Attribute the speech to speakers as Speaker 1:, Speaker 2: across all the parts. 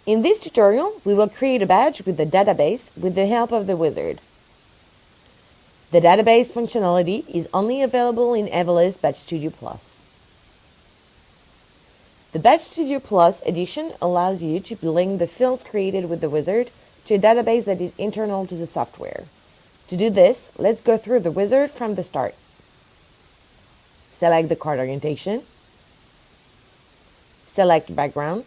Speaker 1: In this tutorial, we will create a badge with the database with the help of the Wizzard. The database functionality is only available in Evolus Badge Studio Plus. The Badge Studio Plus edition allows you to link the fields created with the Wizzard to a database that is internal to the software. To do this, let's go through the Wizzard from the start. Select the card orientation. Select background.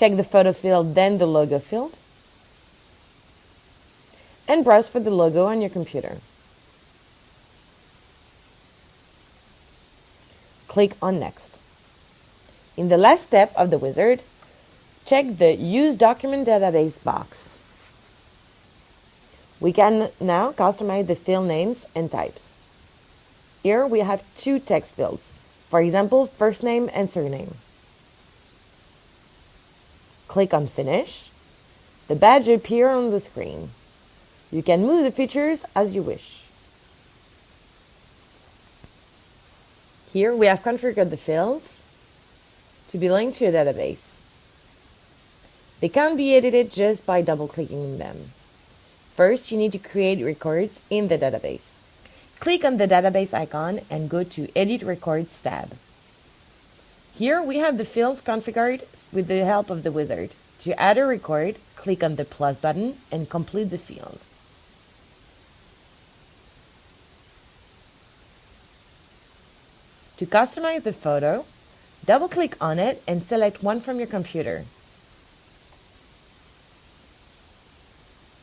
Speaker 1: Check the photo field, then the logo field. And browse for the logo on your computer. Click on Next. In the last step of the Wizzard, check the Use Document Database box. We can now customize the field names and types. Here we have two text fields, for example, first name and surname. Click on Finish. The badge appears on the screen. You can move the features as you wish. Here we have configured the fields to be linked to a database. They can be edited just by double-clicking them. First, you need to create records in the database. Click on the database icon and go to Edit Records tab. Here we have the fields configured with the help of the Wizzard. To add a record, click on the plus button and complete the field. To customize the photo, double-click on it and select one from your computer.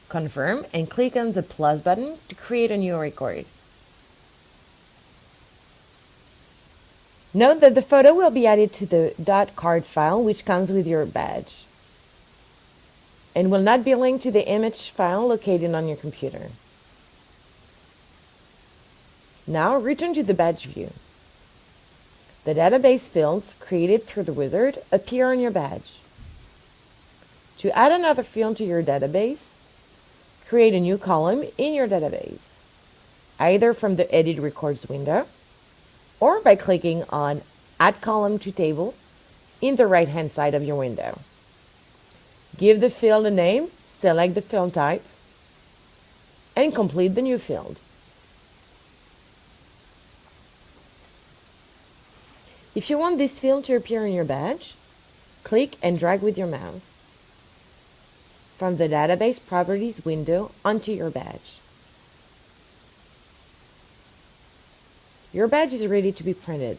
Speaker 1: Confirm and click on the plus button to create a new record. Note that the photo will be added to the .card file which comes with your badge and will not be linked to the image file located on your computer. Now return to the badge view. The database fields created through the Wizzard appear on your badge. To add another field to your database, create a new column in your database, either from the Edit Records window or by clicking on Add Column to Table in the right-hand side of your window. Give the field a name, select the field type, and complete the new field. If you want this field to appear in your badge, click and drag with your mouse from the Database Properties window onto your badge. Your badge is ready to be printed.